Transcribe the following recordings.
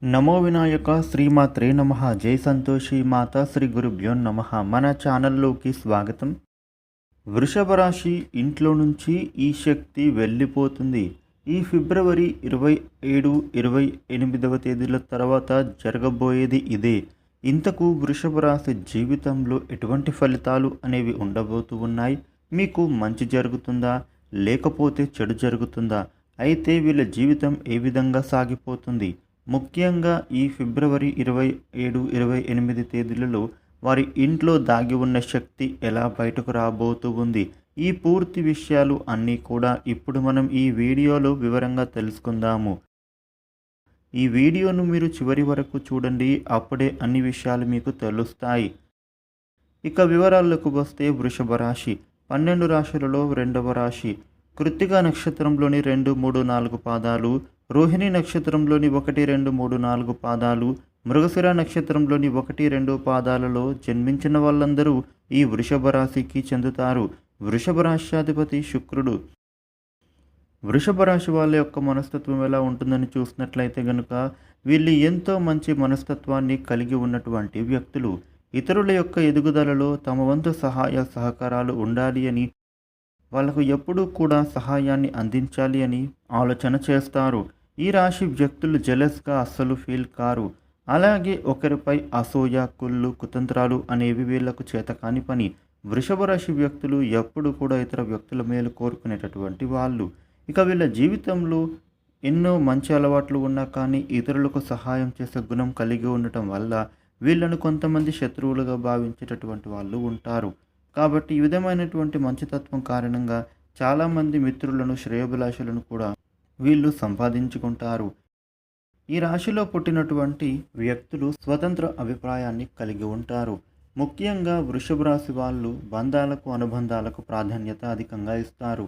నమో వినాయక శ్రీమాత్రే నమః. జై సంతోషి మాత శ్రీ గురుభ్యో నమః. మన ఛానల్లోకి స్వాగతం. వృషభ రాశి ఇంట్లో నుంచి ఈ శక్తి వెళ్ళిపోతుంది. ఈ ఫిబ్రవరి 27, 28వ తేదీల తర్వాత జరగబోయేది ఇదే. ఇంతకు వృషభ రాశి జీవితంలో ఎటువంటి ఫలితాలు అనేవి ఉండబోతూ ఉన్నాయి? మీకు మంచి జరుగుతుందా లేకపోతే చెడు జరుగుతుందా? అయితే వీళ్ళ జీవితం ఏ విధంగా సాగిపోతుంది? ముఖ్యంగా ఈ ఫిబ్రవరి 27, 28 తేదీలలో వారి ఇంట్లో దాగి ఉన్న శక్తి ఎలా బయటకు రాబోతూ ఉంది? ఈ పూర్తి విషయాలు అన్నీ కూడా ఇప్పుడు మనం ఈ వీడియోలో వివరంగా తెలుసుకుందాము. ఈ వీడియోను మీరు చివరి వరకు చూడండి, అప్పుడే అన్ని విషయాలు మీకు తెలుస్తాయి. ఇక వివరాలకు వస్తే వృషభ రాశి 12 రాశులలో రెండవ రాశి. కృత్తిక నక్షత్రంలోని 2, 3, 4 పాదాలు, రోహిణి నక్షత్రంలోని 1, 2, 3, 4 పాదాలు, మృగశిర నక్షత్రంలోని 1, 2 పాదాలలో జన్మించిన వాళ్ళందరూ ఈ వృషభ రాశికి చెందుతారు. వృషభ రాశ్యాధిపతి శుక్రుడు. వృషభ రాశి వాళ్ళ యొక్క మనస్తత్వం ఎలా ఉంటుందని చూసినట్లయితే గనుక వీళ్ళు ఎంతో మంచి మనస్తత్వాన్ని కలిగి ఉన్నటువంటి వ్యక్తులు. ఇతరుల యొక్క ఎదుగుదలలో తమ వంతు సహాయ సహకారాలు ఉండాలి అని, వాళ్ళకు ఎప్పుడూ కూడా సహాయాన్ని అందించాలి అని ఆలోచన చేస్తారు. ఈ రాశి వ్యక్తులు జెలస్గా అస్సలు ఫీల్ కారు. అలాగే ఒకరిపై అసూయ, కుళ్ళు, కుతంత్రాలు అనేవి వీళ్లకు చేతకాని పని. వృషభ రాశి వ్యక్తులు ఎప్పుడు కూడా ఇతర వ్యక్తుల మేలు కోరుకునేటటువంటి వాళ్ళు. ఇక వీళ్ళ జీవితంలో ఎన్నో మంచి అలవాట్లు ఉన్నా కానీ ఇతరులకు సహాయం చేసే గుణం కలిగి ఉండటం వల్ల వీళ్ళను కొంతమంది శత్రువులుగా భావించేటటువంటి వాళ్ళు ఉంటారు. కాబట్టి ఈ విధమైనటువంటి మంచితత్వం కారణంగా చాలామంది మిత్రులను, శ్రేయోభిలాషులను కూడా వీళ్ళు సంపాదించుకుంటారు. ఈ రాశిలో పుట్టినటువంటి వ్యక్తులు స్వతంత్ర అభిప్రాయాన్ని కలిగి ఉంటారు. ముఖ్యంగా వృషభ రాశి వాళ్ళు బంధాలకు, అనుబంధాలకు ప్రాధాన్యత అధికంగా ఇస్తారు.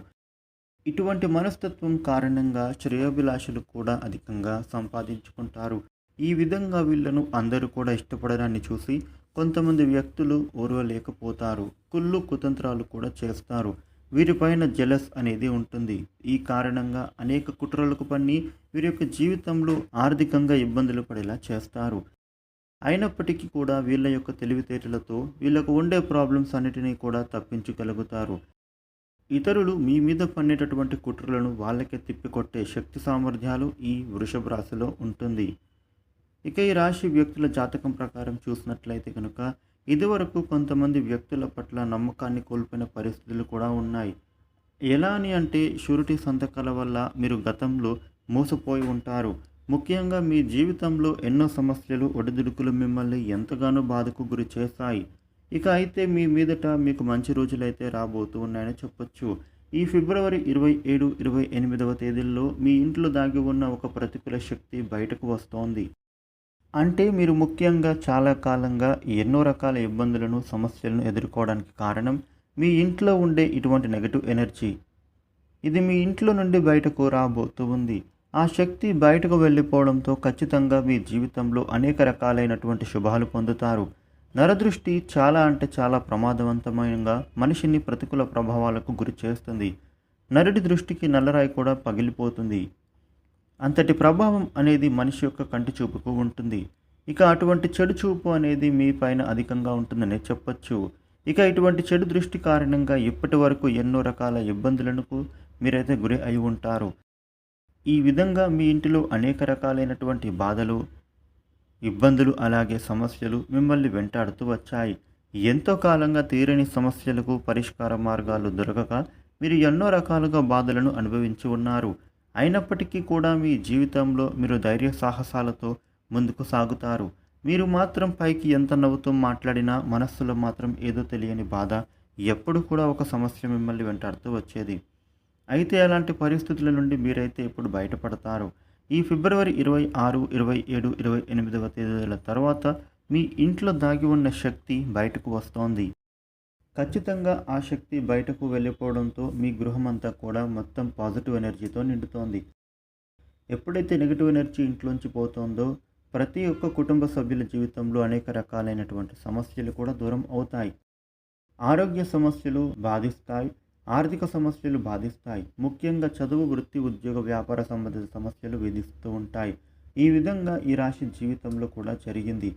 ఇటువంటి మనస్తత్వం కారణంగా శ్రేయోభిలాషులు కూడా అధికంగా సంపాదించుకుంటారు. ఈ విధంగా వీళ్ళను అందరూ కూడా ఇష్టపడడాన్ని చూసి కొంతమంది వ్యక్తులు ఓర్వలేకపోతారు. కుళ్ళు, కుతంత్రాలు కూడా చేస్తారు. వీరిపైన జెలస్ అనేది ఉంటుంది. ఈ కారణంగా అనేక కుట్రలకు పన్ని వీరి యొక్క జీవితంలో ఆర్థికంగా ఇబ్బందులు పడేలా చేస్తారు. అయినప్పటికీ కూడా వీళ్ళ యొక్క తెలివితేటలతో వీళ్ళకు ఉండే ప్రాబ్లమ్స్ అన్నిటినీ కూడా తప్పించగలుగుతారు. ఇతరులు మీ మీద పన్నేటటువంటి కుట్రలను వాళ్ళకే తిప్పికొట్టే శక్తి సామర్థ్యాలు ఈ వృషభ రాశిలో ఉంటుంది. ఇక ఈ రాశి వ్యక్తుల జాతకం ప్రకారం చూసినట్లయితే కనుక ఇదివరకు కొంతమంది వ్యక్తుల పట్ల నమ్మకాన్ని కోల్పోయిన పరిస్థితులు కూడా ఉన్నాయి. ఎలా అని అంటే షూరిటీ సంతకాల వల్ల మీరు గతంలో మోసపోయి ఉంటారు. ముఖ్యంగా మీ జీవితంలో ఎన్నో సమస్యలు, ఒడిదుడుకులు మిమ్మల్ని ఎంతగానో బాధకు గురి చేస్తాయి. ఇక అయితే మీ మీదట మీకు మంచి రోజులైతే రాబోతూ ఉన్నాయని చెప్పొచ్చు. ఈ ఫిబ్రవరి 27, 28వ తేదీల్లో మీ ఇంట్లో దాగి ఉన్న ఒక ప్రతికూల శక్తి బయటకు వస్తోంది. అంటే మీరు ముఖ్యంగా చాలా కాలంగా ఎన్నో రకాల ఇబ్బందులను, సమస్యలను ఎదుర్కోవడానికి కారణం మీ ఇంట్లో ఉండే ఇటువంటి నెగటివ్ ఎనర్జీ. ఇది మీ ఇంట్లో నుండి బయటకు రాబోతూ ఉంది. ఆ శక్తి బయటకు వెళ్ళిపోవడంతో ఖచ్చితంగా మీ జీవితంలో అనేక రకాలైనటువంటి శుభాలు పొందుతారు. నరదృష్టి చాలా అంటే చాలా ప్రమాదవంతమైనగా మనిషిని ప్రతికూల ప్రభావాలకు గురి చేస్తుంది. నరుడి దృష్టికి నల్లరాయి కూడా పగిలిపోతుంది. అంతటి ప్రభావం అనేది మనిషి యొక్క కంటి చూపుకు ఉంటుంది. ఇక అటువంటి చెడు చూపు అనేది మీ పైన అధికంగా ఉంటుందనే చెప్పొచ్చు. ఇక ఇటువంటి చెడు దృష్టి కారణంగా ఇప్పటి వరకు ఎన్నో రకాల ఇబ్బందులకు మీరైతే గురి అయి ఉంటారు. ఈ విధంగా మీ ఇంటిలో అనేక రకాలైనటువంటి బాధలు, ఇబ్బందులు, అలాగే సమస్యలు మిమ్మల్ని వెంటాడుతూ వచ్చాయి. ఎంతో కాలంగా తీరని సమస్యలకు పరిష్కార మార్గాలు దొరకక మీరు ఎన్నో రకాలుగా బాధలను అనుభవించి ఉన్నారు. అయినప్పటికీ కూడా మీ జీవితంలో మీరు ధైర్య సాహసాలతో ముందుకు సాగుతారు. మీరు మాత్రం పైకి ఎంత నవ్వుతూ మాట్లాడినా మనస్సులో మాత్రం ఏదో తెలియని బాధ, ఎప్పుడు కూడా ఒక సమస్య మిమ్మల్ని వెంటాడుతూ వచ్చేది. అయితే అలాంటి పరిస్థితుల నుండి మీరైతే ఇప్పుడు బయటపడతారు. ఈ ఫిబ్రవరి 26, 27, 28వ తేదీల తర్వాత మీ ఇంట్లో దాగి ఉన్న శక్తి బయటకు వస్తోంది. ఖచ్చితంగా ఆ శక్తి బయటకు వెళ్ళిపోవడంతో మీ గృహమంతా కూడా మొత్తం పాజిటివ్ ఎనర్జీతో నిండుతోంది. ఎప్పుడైతే నెగిటివ్ ఎనర్జీ ఇంట్లోంచి పోతుందో ప్రతి ఒక్క కుటుంబ సభ్యుల జీవితంలో అనేక రకాలైనటువంటి సమస్యలు కూడా దూరం అవుతాయి. ఆరోగ్య సమస్యలు బాధిస్తాయి, ఆర్థిక సమస్యలు బాధిస్తాయి. ముఖ్యంగా చదువు, వృత్తి, ఉద్యోగ, వ్యాపార సంబంధిత సమస్యలు వేధిస్తూ ఉంటాయి. ఈ విధంగా ఈ రాశి జీవితంలో కూడా జరిగింది.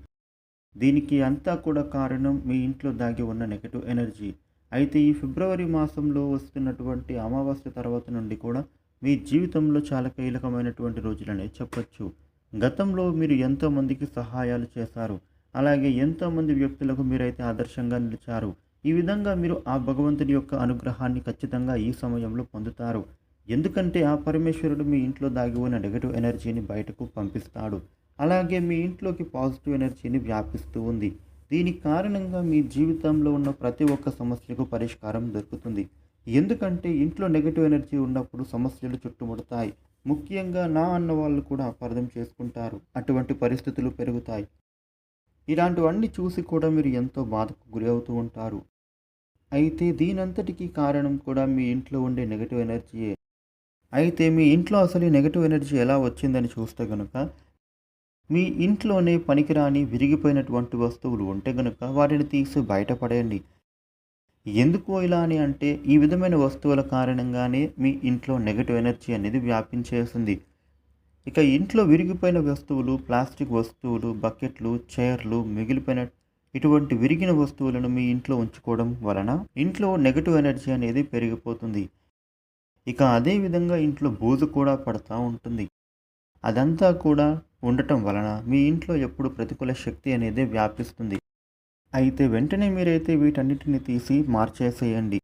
దీనికి అంతా కూడా కారణం మీ ఇంట్లో దాగి ఉన్న నెగటివ్ ఎనర్జీ. అయితే ఈ ఫిబ్రవరి మాసంలో వస్తున్నటువంటి అమావాస్య తర్వాత నుండి కూడా మీ జీవితంలో చాలా కీలకమైనటువంటి రోజులనే చెప్పొచ్చు. గతంలో మీరు ఎంతోమందికి సహాయాలు చేశారు. అలాగే ఎంతోమంది వ్యక్తులకు మీరైతే ఆదర్శంగా నిలిచారు. ఈ విధంగా మీరు ఆ భగవంతుడి యొక్క అనుగ్రహాన్ని ఖచ్చితంగా ఈ సమయంలో పొందుతారు. ఎందుకంటే ఆ పరమేశ్వరుడు మీ ఇంట్లో దాగి ఉన్న నెగటివ్ ఎనర్జీని బయటకు పంపిస్తాడు. అలాగే మీ ఇంట్లోకి పాజిటివ్ ఎనర్జీని వ్యాపిస్తూ ఉంది. దీనికి కారణంగా మీ జీవితంలో ఉన్న ప్రతి ఒక్క సమస్యకు పరిష్కారం దొరుకుతుంది. ఎందుకంటే ఇంట్లో నెగటివ్ ఎనర్జీ ఉన్నప్పుడు సమస్యలు చుట్టుముడతాయి. ముఖ్యంగా నా అన్న వాళ్ళు కూడా అపార్థం చేసుకుంటారు. అటువంటి పరిస్థితులు పెరుగుతాయి. ఇలాంటివన్నీ చూసి కూడా మీరు ఎంతో బాధకు గురి అవుతూ ఉంటారు. అయితే దీనంతటికీ కారణం కూడా మీ ఇంట్లో ఉండే నెగటివ్ ఎనర్జీయే. అయితే మీ ఇంట్లో అసలు ఈ నెగటివ్ ఎనర్జీ ఎలా వచ్చిందని చూస్తే గనుక, మీ ఇంట్లోనే పనికిరాని విరిగిపోయినటువంటి వస్తువులు ఉంటే గనుక వాటిని తీసి బయటపడేయండి. ఎందుకు ఇలా అని అంటే, ఈ విధమైన వస్తువుల కారణంగానే మీ ఇంట్లో నెగటివ్ ఎనర్జీ అనేది వ్యాపించేస్తుంది. ఇక ఇంట్లో విరిగిపోయిన వస్తువులు, ప్లాస్టిక్ వస్తువులు, బకెట్లు, చైర్లు, మిగిలిపోయిన ఇటువంటి విరిగిన వస్తువులను మీ ఇంట్లో ఉంచుకోవడం వలన ఇంట్లో నెగటివ్ ఎనర్జీ అనేది పెరిగిపోతుంది. ఇక అదే విధంగా ఇంట్లో బూజు కూడా పడతా ఉంటుంది. అదంతా కూడా ఉండటం వలన మీ ఇంట్లో ఎప్పుడు ప్రతికూల శక్తి అనేది వ్యాపిస్తుంది. అయితే వెంటనే మీరైతే వీటన్నిటిని తీసి మార్చేసేయండి.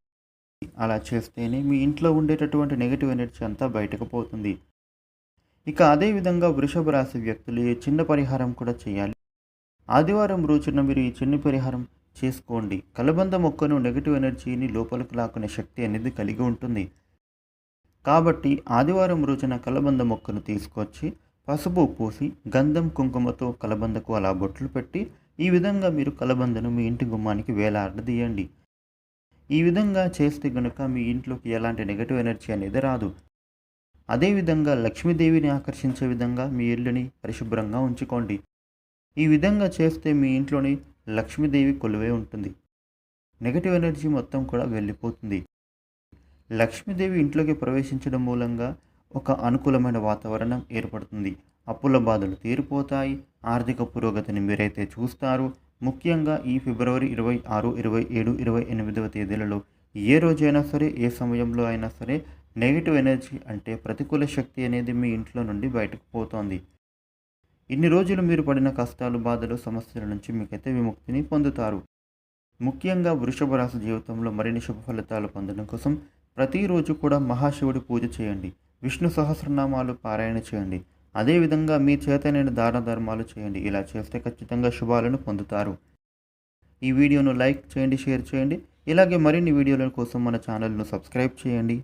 అలా చేస్తేనే మీ ఇంట్లో ఉండేటటువంటి నెగటివ్ ఎనర్జీ అంతా బయటకు పోతుంది. ఇక అదేవిధంగా వృషభ రాశి వ్యక్తులు ఈ చిన్న పరిహారం కూడా చేయాలి. ఆదివారం రోజున మీరు ఈ చిన్న పరిహారం చేసుకోండి. కలబంద మొక్కను నెగటివ్ ఎనర్జీని లోపలికి లాక్కునే శక్తి అనేది కలిగి ఉంటుంది. కాబట్టి ఆదివారం రోజున కలబంద మొక్కను తీసుకొచ్చి పసుపు పూసి గంధం కుంకుమతో కలబందకు అలా బొట్లు పెట్టి ఈ విధంగా మీరు కలబందను మీ ఇంటి గుమ్మానికి వేలాడదీయండి. ఈ విధంగా చేస్తే గనుక మీ ఇంట్లోకి ఎలాంటి నెగటివ్ ఎనర్జీ అనేది రాదు. అదేవిధంగా లక్ష్మీదేవిని ఆకర్షించే విధంగా మీ ఇల్లుని పరిశుభ్రంగా ఉంచుకోండి. ఈ విధంగా చేస్తే మీ ఇంట్లోని లక్ష్మీదేవి కొలువై ఉంటుంది. నెగటివ్ ఎనర్జీ మొత్తం కూడా వెళ్ళిపోతుంది. లక్ష్మీదేవి ఇంట్లోకి ప్రవేశించడం మూలంగా ఒక అనుకూలమైన వాతావరణం ఏర్పడుతుంది. అప్పుల బాధలు తీరిపోతాయి. ఆర్థిక పురోగతిని మీరైతే చూస్తారు. ముఖ్యంగా ఈ ఫిబ్రవరి 26, 27, 28వ తేదీలలో ఏ రోజైనా సరే, ఏ సమయంలో అయినా సరే నెగిటివ్ ఎనర్జీ అంటే ప్రతికూల శక్తి అనేది మీ ఇంట్లో నుండి బయటకు పోతోంది. ఇన్ని రోజులు మీరు పడిన కష్టాలు, బాధలు, సమస్యల నుంచి మీకైతే విముక్తిని పొందుతారు. ముఖ్యంగా వృషభ రాశి జీవితంలో మరిన్ని శుభ ఫలితాలు పొందడం కోసం ప్రతిరోజు కూడా మహాశివుడి పూజ చేయండి. విష్ణు సహస్రనామాలు పారాయణ చేయండి. అదేవిధంగా మీ చేతనైన దాన ధర్మాలు చేయండి. ఇలా చేస్తే ఖచ్చితంగా శుభాలను పొందుతారు. ఈ వీడియోను లైక్ చేయండి, షేర్ చేయండి. ఇలాగే మరిన్ని వీడియోల కోసం మన ఛానల్ను సబ్స్క్రైబ్ చేయండి.